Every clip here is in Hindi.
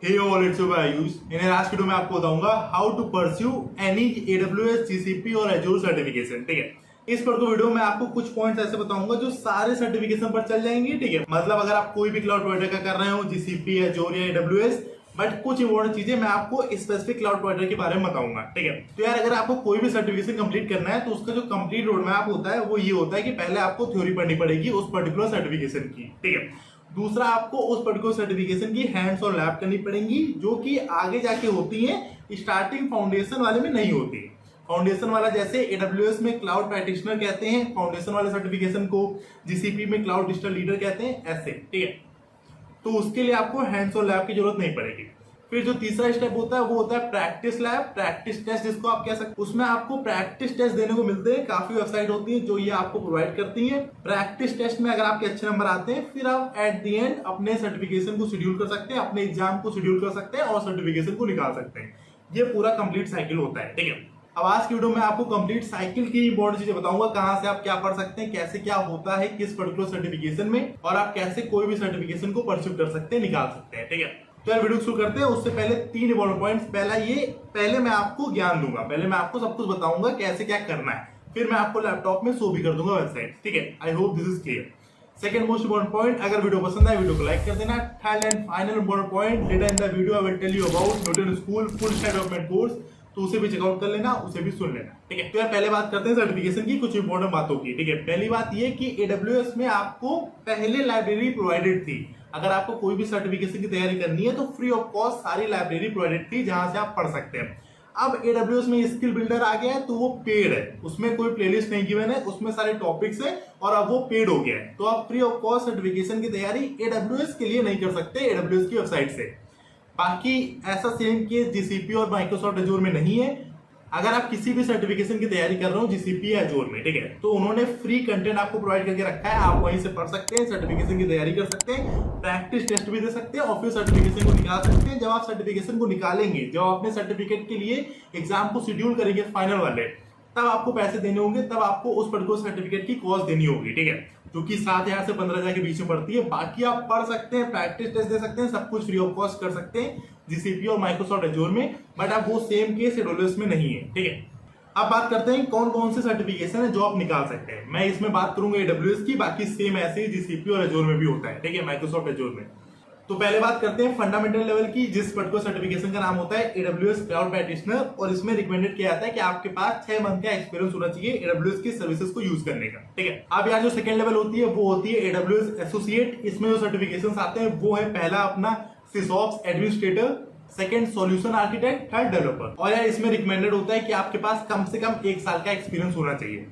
Hey all, it's your Ayush. इन आज वीडियो में आपको बताऊंगा how to pursue any AWS, GCP और Azure सर्टिफिकेशन। ठीक है, इस पर वीडियो में आपको कुछ पॉइंट्स ऐसे बताऊंगा जो सारे सर्टिफिकेशन पर चल जाएंगे। ठीक है, मतलब अगर आप कोई भी क्लाउड प्रोवाइडर का कर रहे हो, GCP, Azure या AWS, बट कुछ इंपॉर्टेंट चीजें मैं आपको स्पेसिफिक क्लाउड प्रोवाइडर के बारे में बताऊंगा। ठीक है, तो यार अगर आपको कोई भी सर्टिफिकेशन कंप्लीट करना है तो उसका जो कंप्लीट रोड मैप होता है वो ये होता है कि पहले आपको थ्योरी पढ़नी पड़ेगी उस पर्टिकुलर सर्टिफिकेशन की। ठीक है, दूसरा आपको उस पर्टिकुलर सर्टिफिकेशन की हैंड्स और लैब करनी पड़ेगी जो कि आगे जाके होती है, स्टार्टिंग फाउंडेशन वाले में नहीं होती। फाउंडेशन वाला जैसे AWS में क्लाउड प्रैक्टिशनर कहते हैं फाउंडेशन वाले सर्टिफिकेशन को, GCP में क्लाउड डिजिटल लीडर कहते हैं, ऐसे। ठीक है, तो उसके लिए आपको हैंड्स और लैब की जरूरत नहीं पड़ेगी। फिर जो तीसरा स्टेप होता है वो होता है प्रैक्टिस लैब, प्रैक्टिस टेस्ट जिसको आप कह सकते हैं। उसमें आपको प्रैक्टिस टेस्ट देने को मिलते हैं, काफी वेबसाइट होती है जो ये आपको प्रोवाइड करती है। प्रैक्टिस टेस्ट में अगर आपके अच्छे नंबर आते हैं फिर आप एट द एंड अपने सर्टिफिकेशन को शेड्यूल कर सकते हैं, अपने एग्जाम को शेड्यूल कर सकते हैं और सर्टिफिकेशन को निकाल सकते हैं। ये पूरा कंप्लीट साइकिल होता है। ठीक है, अब आज की वीडियो में आपको कंप्लीट साइकिल की इंपॉर्टेंट चीजें बताऊंगा, कहां से आप क्या पढ़ सकते हैं, कैसे क्या होता है किस पर्टिकुलर सर्टिफिकेशन में, और आप कैसे कोई भी सर्टिफिकेशन को परस्यू कर सकते हैं, निकाल सकते हैं। ठीक है, तो यार वीडियो शुरू करते हैं। उससे पहले 3 इंपॉर्टेंट पॉइंट्स। पहले मैं आपको ज्ञान दूंगा, पहले मैं आपको सब कुछ बताऊंगा कैसे क्या करना है, फिर मैं आपको लैपटॉप में शो भी कर दूंगा वेबसाइट। ठीक है, I hope this is clear. Second most important point, अगर वीडियो पसंद आए वीडियो को लाइक कर देना। Third and final important point, later in the video I will tell you about Newton school full stack development course, तो उसे भी चेकआउट कर लेना, उसे भी सुन लेना। ठीक है, तो यार पहले बात करते हैं सर्टिफिकेशन की कुछ इंपॉर्टेंट बातों की। ठीक है, पहली बात ये कि AWS में आपको पहले लाइब्रेरी प्रोवाइडेड थी। अगर आपको कोई भी सर्टिफिकेशन की तैयारी करनी है तो फ्री ऑफ कॉस्ट सारी लाइब्रेरी प्रोवाइडेड थी जहां से आप पढ़ सकते हैं। अब AWS में स्किल बिल्डर आ गया है तो वो पेड है, उसमें कोई प्लेलिस्ट नहीं गिवन है, उसमें सारे टॉपिक्स है और अब वो पेड हो गया है। तो आप फ्री ऑफ कॉस्ट सर्टिफिकेशन की तैयारी AWS के लिए नहीं कर सकते AWS की वेबसाइट से। बाकी ऐसा सेम केस GCP और माइक्रोसॉफ्ट Azure में नहीं है। अगर आप किसी भी सर्टिफिकेशन की तैयारी कर रहे हो GCP या Azure में, ठीक है, तो उन्होंने फ्री कंटेंट आपको प्रोवाइड करके रखा है, आप वहीं से पढ़ सकते हैं, सर्टिफिकेशन की तैयारी कर सकते हैं, प्रैक्टिस टेस्ट भी दे सकते हैं और फिर सर्टिफिकेशन को निकाल सकते हैं। जब आप सर्टिफिकेशन को निकालेंगे, जब आप अपने सर्टिफिकेट के लिए एग्जाम को शेड्यूल करेंगे फाइनल वाले, तब आपको पैसे देने होंगे, तब आपको उस पर्टिकुलर सर्टिफिकेट की कॉस्ट देनी होगी। ठीक है, जो कि 7,000 से 15,000 के बीच में पड़ती है। बाकी आप पढ़ सकते हैं, प्रैक्टिस टेस्ट दे सकते हैं, सब कुछ फ्री ऑफ कॉस्ट कर सकते हैं GCP और माइक्रोसॉफ्ट Azure में, बट अब वो सेम केस AWS में नहीं है। ठीक है, अब बात करते हैं कौन कौन से सर्टिफिकेशन है जो आप निकाल सकते हैं। मैं इसमें बात करूंगा AWS की, बाकी सेम ऐसे ही GCP और Azure में भी होता है। ठीक है, माइक्रोसॉफ्ट Azure में। तो पहले बात करते हैं फंडामेंटल लेवल की, जिस पर्टिकुलर सर्टिफिकेशन का नाम होता है AWS क्लाउड प्रैक्टिशनर, और इसमें रिकमेंडेड किया जाता है कि आपके पास 6 मंथ का एक्सपीरियंस होना चाहिए AWS की सर्विसेज को यूज करने का। ठीक है, अब यार जो सेकंड लेवल होती है वो होती है AWS एसोसिएट। इसमें जो सर्टिफिकेशन आते हैं वो है पहला अपना SysOps administrator, second solution architect, third developer. और यार इसमें रिकमेंडेड होता है कि आपके पास कम से कम 1 साल का एक्सपीरियंस होना चाहिए।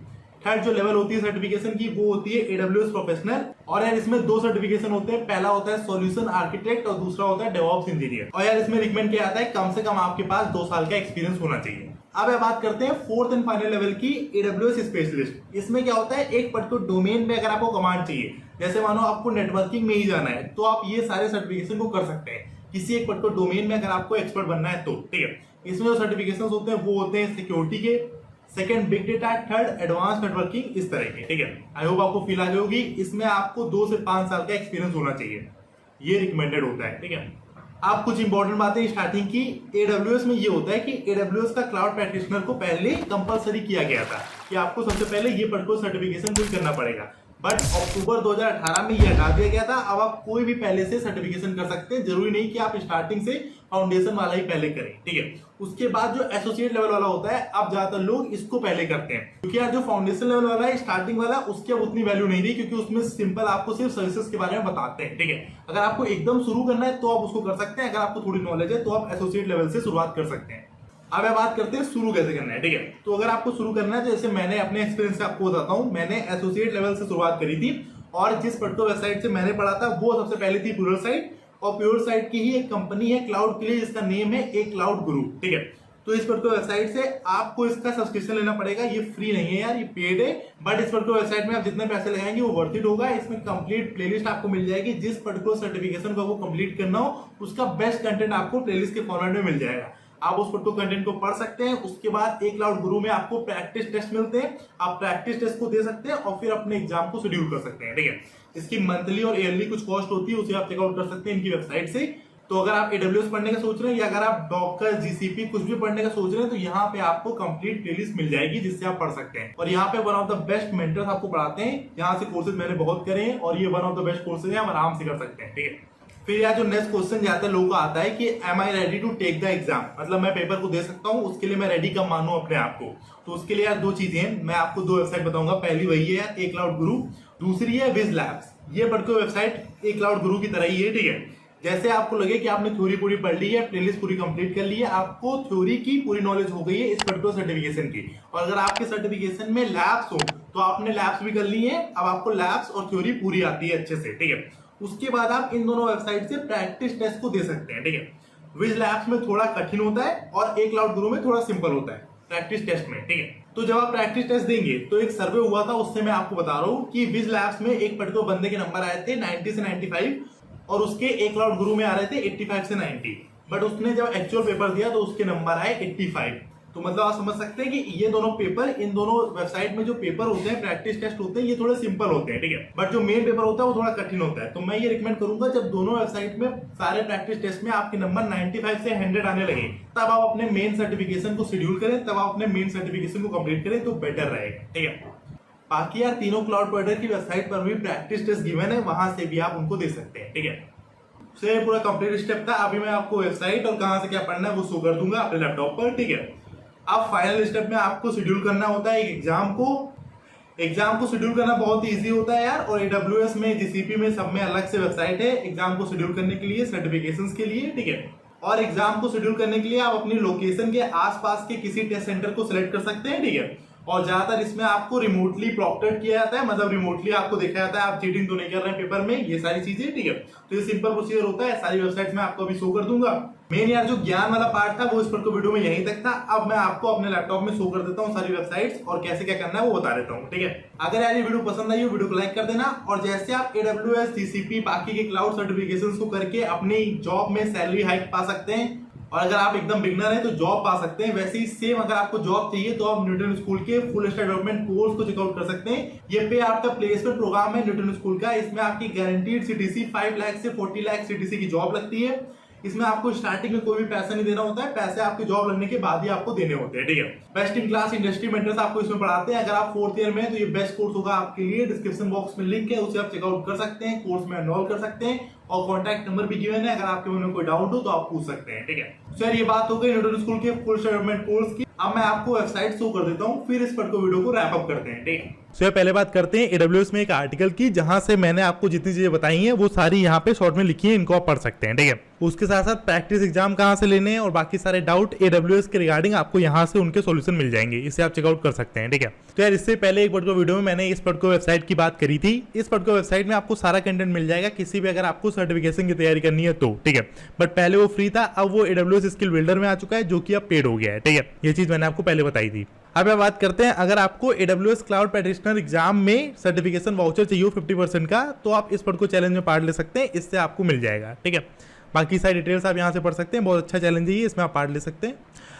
थर्ड जो लेवल होती है सर्टिफिकेशन की वो होती है AWS प्रोफेशनल, और यार इसमें 2 सर्टिफिकेशन होते हैं, पहला होता है सॉल्यूशन आर्किटेक्ट और दूसरा होता है डेवऑप्स इंजीनियर। और यार इसमें रिकमेंड किया जाता है कम से कम आपके पास 2 साल का एक्सपीरियंस होना चाहिए। अब बात करते हैं फोर्थ एंड फाइनल लेवल की, AWS स्पेशलिस्ट। इसमें क्या होता है, एक पर्टिकुलर डोमेन में अगर आपको कमांड चाहिए, जैसे मानो आपको नेटवर्किंग में ही जाना है, तो आप ये सारे सर्टिफिकेशन को कर सकते हैं। किसी एक पर्टिकुलर डोमेन में अगर आपको एक्सपर्ट बनना है तो। ठीक है, इसमें जो सर्टिफिकेशन होते हैं वो होते हैं सिक्योरिटी के, second big data, third advance networking, इस तरह के। ठीक है, आई होप आपको फील आ गई होगी। इसमें आपको 2 से 5 साल का एक्सपीरियंस होना चाहिए, ये रिकमेंडेड होता है। ठीक है, आप कुछ इंपॉर्टेंट बातें स्टार्टिंग की, AWS में ये होता है कि AWS का क्लाउड प्रैक्टिशनर को पहले कंपलसरी किया गया था कि आपको सबसे पहले ये पर्टिकुलर सर्टिफिकेशन कोई करना पड़ेगा, बट अक्टूबर 2018 में ये हटा दिया गया था। अब आप कोई भी पहले से सर्टिफिकेशन कर सकते हैं, जरूरी नहीं कि आप स्टार्टिंग से फाउंडेशन वाला ही पहले करें। ठीक है, उसके बाद जो एसोसिएट लेवल वाला होता है, अब ज्यादातर लोग इसको पहले करते हैं, क्योंकि यार जो फाउंडेशन लेवल वाला है, स्टार्टिंग वाला, उसकी अब उतनी वैल्यू नहीं रही, क्योंकि उसमें सिंपल आपको सिर्फ सर्विसेज के बारे में बताते हैं। ठीक है, अगर आपको एकदम शुरू करना है तो आप उसको कर सकते हैं, अगर आपको थोड़ी नॉलेज है तो आप एसोसिएट लेवल से शुरुआत कर सकते हैं। अब बात करते हैं शुरू कैसे करना है। ठीक है, तो अगर आपको शुरू करना है, जैसे मैंने अपने एक्सपीरियंस से आपको बताता हूं, मैंने एसोसिएट लेवल से शुरुआत करी थी, और जिस पर्टिकुलर वेबसाइट से मैंने पढ़ा था वो सबसे पहले थी प्योर साइट, और प्योर साइट की ही एक कंपनी है क्लाउड के लिए जिसका नेम है ए क्लाउड गुरु। ठीक है, तो इस पर्टिकुलर वेबसाइट से आपको इसका सब्सक्रिप्शन लेना पड़ेगा, ये फ्री नहीं है यार, ये पेड है, बट इस पर्टिकुलर वेबसाइट में आप जितने पैसे लगाएंगे वो वर्थ इट होगा। इसमें कंप्लीट प्लेलिस्ट आपको मिल जाएगी, जिस पर्टिकुलर सर्टिफिकेशन को आपको कंप्लीट करना हो उसका बेस्ट कंटेंट आपको प्लेलिस्ट के फॉर्मेट में मिल जाएगा। आप उस पर्टिकुलर कंटेंट को पढ़ सकते हैं। उसके बाद एक क्लाउड गुरु में आपको प्रैक्टिस टेस्ट मिलते हैं, आप प्रैक्टिस टेस्ट को दे सकते हैं और फिर अपने एग्जाम को शेड्यूल कर सकते हैं। ठीक है, इसकी मंथली और ईयरली कुछ कॉस्ट होती है, उसे आप चेकआउट कर सकते हैं इनकी वेबसाइट से। तो अगर आप AWS पढ़ने का सोच रहे हैं या अगर आप डॉकर, GCP कुछ भी पढ़ने का सोच रहे हैं तो यहाँ पे आपको कंप्लीट प्लेलिस्ट मिल जाएगी जिससे आप पढ़ सकते हैं। और यहाँ पे one of the best mentors आपको पढ़ाते हैं, यहाँ से कोर्सेज मैंने बहुत करे हैं और ये one of the best courses है, आप आराम से कर सकते हैं। ठीक है, फिर यार जो नेक्स्ट क्वेश्चन जाता है लोगों का आता है कि am I ready to take the exam, मतलब मैं पेपर को दे सकता हूँ, उसके लिए मैं रेडी कब मानूं अपने आप को। तो उसके लिए यार दो चीजें हैं, मैं आपको दो वेबसाइट बताऊंगा। पहली वही है यार ए क्लाउड गुरु, दूसरी है विज लैब्स। ये पर्टिकुलर वेबसाइट ए क्लाउड गुरु की तरह ही है। ठीक है, जैसे आपको लगे कि आपने थ्योरी पूरी पढ़ ली है, प्लेलिस्ट पूरी कंप्लीट कर ली है, आपको थ्योरी की पूरी नॉलेज हो गई है इस पर्टिकुलर सर्टिफिकेशन की, और अगर आपके सर्टिफिकेशन में लैब्स हो तो आपने लैब्स भी कर ली है, अब आपको लैब्स और थ्योरी पूरी आती है अच्छे से। ठीक है, उसके बाद आप इन दोनों वेबसाइट से प्रैक्टिस टेस्ट को दे सकते हैं। ठीक है, विज लैब्स में थोड़ा कठिन होता है और ए क्लाउड गुरु में थोड़ा सिंपल होता है प्रैक्टिस टेस्ट में। ठीक है, तो जब आप प्रैक्टिस टेस्ट देंगे तो एक सर्वे हुआ था, उससे मैं आपको बता रहा हूं कि विज लैब्स में एक पर्टिकुलर बंदे के नंबर आए थे 90 से 95 और उसके ए क्लाउड गुरु में आ रहे थे 85 से 90, बट उसने जब एक्चुअल पेपर दिया तो उसके नंबर आए 85। तो मतलब आप समझ सकते हैं कि ये दोनों पेपर, इन दोनों वेबसाइट में जो पेपर होते हैं, प्रैक्टिस टेस्ट होते हैं, ये थोड़े सिंपल होते हैं। ठीक है, बट जो मेन पेपर होता है वो थोड़ा कठिन होता है। तो मैं ये रिकमेंड करूंगा जब दोनों वेबसाइट में सारे प्रैक्टिस टेस्ट में आपके नंबर 95 से 100 आने लगे तब आप अपने मेन सर्टिफिकेशन को शेड्यूल करें, तब आप अपने मेन सर्टिफिकेशन को कंप्लीट करें तो बेटर रहेगा। ठीक है, बाकी यार तीनों क्लाउड प्रोवाइडर की वेबसाइट पर भी प्रैक्टिस टेस्ट गिवन है, वहां से भी आप उनको दे सकते हैं। ठीक है, से पूरा कंप्लीट स्टेप था। अभी मैं आपको वेबसाइट और कहां से क्या पढ़ना है वो शो कर दूंगा अपने लैपटॉप पर। ठीक है, अब फाइनल स्टेप में आपको शेड्यूल करना होता है एक एग्जाम को। एग्जाम को शेड्यूल करना बहुत इजी होता है यार, और AWS में, GCP में, सब में अलग से वेबसाइट है एग्जाम को शेड्यूल करने के लिए, सर्टिफिकेशंस के लिए। ठीक है, और एग्जाम को शेड्यूल करने के लिए आप अपनी लोकेशन के आसपास के किसी टेस्ट सेंटर को सिलेक्ट कर सकते हैं। ठीक है, और ज्यादातर इसमें आपको रिमोटली प्रॉक्टेड किया जाता है, मतलब रिमोटली आपको देखा जाता है आप चीटिंग तो नहीं कर रहे हैं पेपर में, ये सारी चीजें। ठीक है, तो ये सिंपल प्रोसीजर होता है, सारी वेबसाइट में आपको अभी शो कर दूंगा। मेन यार जो ज्ञान वाला पार्ट था वो इस पर को वीडियो में यहीं तक था। अब मैं आपको अपने लैपटॉप में शो कर देता हूँ सारी वेबसाइट्स और कैसे क्या करना है वो बता देता हूँ। ठीक है, अगर यार ये वीडियो पसंद आई हो वीडियो को लाइक कर देना, और जैसे आप AWS, GCP बाकी के क्लाउड सर्टिफिकेशंस को करके अपनी जॉब में सैलरी हाइक पा सकते हैं, और अगर आप एकदम बिगनर हैं तो जॉब पा सकते हैं, वैसे ही सेम अगर आपको जॉब चाहिए तो आप न्यूटन स्कूल के फुल स्टैक डेवलपमेंट कोर्स को चेकआउट कर सकते हैं। ये पे आपका प्लेसमेंट प्रोग्राम है न्यूटन स्कूल का, इसमें आपकी गारंटीड CTC 5 लाख से 40 लाख CTC की जॉब लगती है। इसमें आपको स्टार्टिंग में कोई भी पैसा नहीं देना होता है, पैसे आपकी जॉब लगने के बाद ही आपको देने होते हैं। ठीक है, best in class industry mentors आपको इसमें पढ़ाते हैं। अगर आप 4th ईयर में हैं तो ये बेस्ट कोर्स होगा आपके लिए। डिस्क्रिप्शन बॉक्स में लिंक है, उसे आप चेकआउट कर सकते हैं, कोर्स में एनरोल कर सकते हैं, और कॉन्टैक्ट नंबर भी गिवन है, अगर आपके मन में कोई डाउट हो तो आप पूछ सकते हैं। ठीक है, सर ये बात हो गई न्यूटन स्कूल के फुल स्टैक डेवलपमेंट कोर्स की। अब मैं आपको वेबसाइट शो कर देता हूँ, फिर इस पर को वीडियो को रैप अप करते हैं। ठीक है, सो पहले बात करते हैं AWS में एक आर्टिकल की, जहां से मैंने आपको जितनी चीजें बताई हैं वो सारी यहाँ पे शॉर्ट में लिखी है, इनको आप पढ़ सकते हैं। ठीक है, उसके साथ साथ प्रैक्टिस एग्जाम कहां से लेने हैं और बाकी सारे डाउट AWS के रिगार्डिंग आपको यहाँ से उनके सॉल्यूशन मिल जाएंगे, इसे आप चेकआउट कर सकते हैं। ठीक है, तो यार इससे पहले एक पर्टिकुलर वीडियो में मैंने इस पर्टिकुलर वेबसाइट की बात करी थी। इस पर्टिकुलर वेबसाइट में आपको सारा कंटेंट मिल जाएगा, किसी भी अगर आपको सर्टिफिकेशन की तैयारी करनी है तो। ठीक है, बट पहले वो फ्री था, अब वो AWS स्किल बिल्डर में आ चुका है जो कि अब पेड हो गया है। ठीक है, ये चीज मैंने आपको पहले बताई थी। अब हम बात करते हैं, अगर आपको AWS क्लाउड प्रैक्टिशनर एग्जाम में सर्टिफिकेशन वाउचर चाहिए 50% का, तो आप इस पर्टिकुलर चैलेंज में पार्ट ले सकते हैं, इससे आपको मिल जाएगा। ठीक है, बाकी सारी डिटेल्स आप यहाँ से पढ़ सकते हैं, बहुत अच्छा चैलेंज है, इसमें आप पार्ट ले सकते हैं।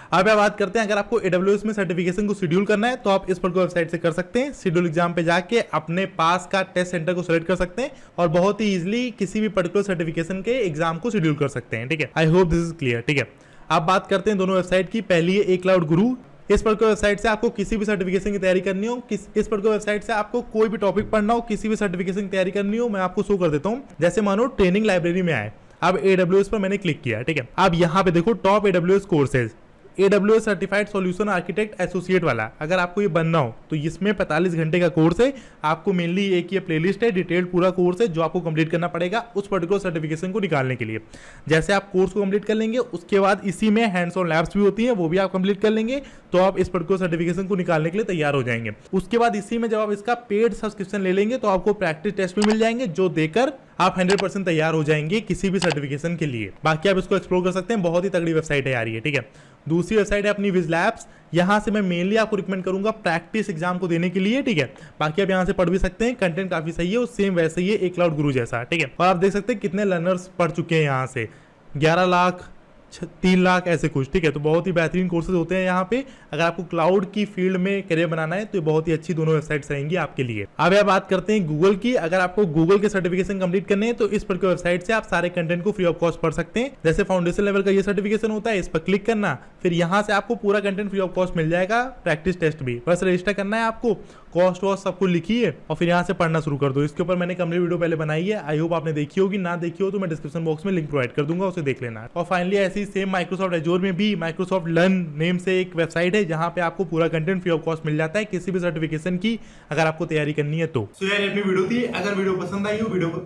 अब आप बात करते हैं, अगर आपको AWS में सर्टिफिकेशन को शेड्यूल करना है तो आप इस पर्टिकुलर वेबसाइट से कर सकते हैं। शेड्यूल एग्जाम पे जाके अपने पास का टेस्ट सेंटर को सेलेक्ट कर सकते हैं और बहुत ही इजीली किसी भी पर्टिकुलर सर्टिफिकेशन के एग्जाम को शेड्यूल कर सकते हैं। ठीक है, I hope this is clear. ठीक है, अब बात करते हैं दोनों वेबसाइट की। पहली है ए क्लाउड गुरु। इस पर्टिकुलर वेबसाइट से आपको किसी भी सर्टिफिकेशन की तैयारी करनी हो, इस पर्टिकुलर वेबसाइट से आपको कोई भी टॉपिक पढ़ना हो, किसी भी सर्टिफिकेशन की तैयारी करनी हो, मैं आपको शो कर देता हूँ। जैसे मानो ट्रेनिंग लाइब्रेरी में आए, अब AWS पर मैंने क्लिक किया। ठीक है, अब यहाँ पे देखो top AWS courses, AWS certified solution architect associate वाला, अगर आपको ये बनना हो तो इसमें 45 घंटे का कोर्स है। आपको मेनली एक ये प्लेलिस्ट है, डिटेल्ड पूरा कोर्स है जो आपको कंप्लीट करना पड़ेगा उस पर्टिकुलर सर्टिफिकेशन को निकालने के लिए। जैसे आप कोर्स को कंप्लीट कर लेंगे उसके बाद इसी में हैंड्स ऑन लैब्स भी होती है, वो भी आप कंप्लीट कर लेंगे तो आप इस पर्टिकुलर सर्टिफिकेशन को निकालने के लिए तैयार हो जाएंगे। उसके बाद इसी में जब आप इसका पेड सब्सक्रिप्शन ले लेंगे तो आपको प्रैक्टिस टेस्ट भी मिल जाएंगे, जो देकर आप 100% तैयार हो जाएंगे किसी भी सर्टिफिकेशन के लिए। बाकी आप इसको एक्सप्लोर कर सकते हैं, बहुत ही तगड़ी वेबसाइट है यार ये। ठीक है, दूसरी वेबसाइट है अपनी विज लैब्स। यहाँ से मैं मेनली आपको रिकमेंड करूंगा प्रैक्टिस एग्जाम को देने के लिए। ठीक है, बाकी आप यहाँ से पढ़ भी सकते हैं, कंटेंट काफी सही है, सेम वैसे ही है ए क्लाउड गुरु जैसा। ठीक है, और आप देख सकते हैं कितने लर्नर्स पढ़ चुके हैं यहाँ से, 11 लाख 3 लाख ऐसे कुछ, ठीक है। तो बहुत ही बेहतरीन कोर्सेज होते हैं यहाँ पे। अगर आपको क्लाउड की फील्ड में करियर बनाना है तो ये बहुत ही अच्छी दोनों वेबसाइट्स रहेंगी आपके लिए। अब यह बात करते हैं गूगल की। अगर आपको गूगल के सर्टिफिकेशन कंप्लीट करने हैं तो इस पर वेबसाइट से आप सारे कंटेंट को फ्री ऑफ कॉस्ट पढ़ सकते हैं। जैसे फाउंडेशन लेवल का ये सर्टिफिकेशन होता है, इस पर क्लिक करना, फिर यहाँ से आपको पूरा कंटेंट फ्री ऑफ कॉस्ट मिल जाएगा, प्रैक्टिस टेस्ट भी। बस रजिस्टर करना है आपको, कॉस्ट वॉस्ट सब कुछ लिखिए और फिर यहाँ से पढ़ना शुरू कर दो। इसके ऊपर मैंने कंप्लीट वीडियो पहले बनाई है, आई होप आपने देखी होगी। ना देखी हो तो मैं डिस्क्रिप्शन बॉक्स में लिंक प्रोवाइड कर दूंगा, उसे देख लेना। और फाइनली ऐसी सेम माइक्रोसॉफ्ट एजोर में भी माइक्रोसॉफ्ट लर्न नेम से एक वेबसाइट है जहां पे आपको पूरा कंटेंट फ्री ऑफ कॉस्ट मिल जाता है किसी भी सर्टिफिकेशन की, अगर आपको तैयारी करनी है तो। सो यार अपनी वीडियो थी, अगर वीडियो पसंद आई हो वीडियो को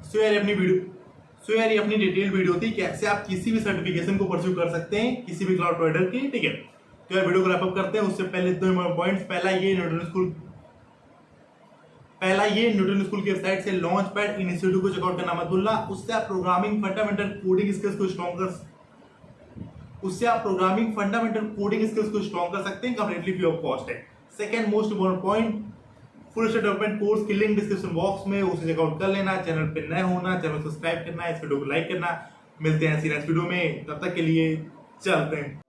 सो यार ये अपनी डिटेल वीडियो थी कैसे आप किसी भी सर्टिफिकेशन को परस्यू कर सकते हैं किसी भी क्लाउड प्रोवाइडर की, ठीक है। तो यार वीडियो को रैप अप करते हैं, उससे पहले 2 पॉइंट्स। पहला ये न्यूटन स्कूल की वेबसाइट से लॉन्च पैड इनिशिएटिव को चेकआउट करना मत भूलना। उससे आप प्रोग्रामिंग फंडामेंटल कोडिंग स्किल्स को स्ट्रॉन्ग कर सकते हैं, कंप्लीटली फ्री ऑफ कॉस्ट है। Second most important point, full stack development course की लिंक डिस्क्रिप्शन बॉक्स में, उसे चेकआउट कर लेना। चैनल पे नए होना, चैनल सब्सक्राइब करना, इस वीडियो को लाइक करना। मिलते हैं नेक्स्ट वीडियो में, तब तक के लिए चलते हैं।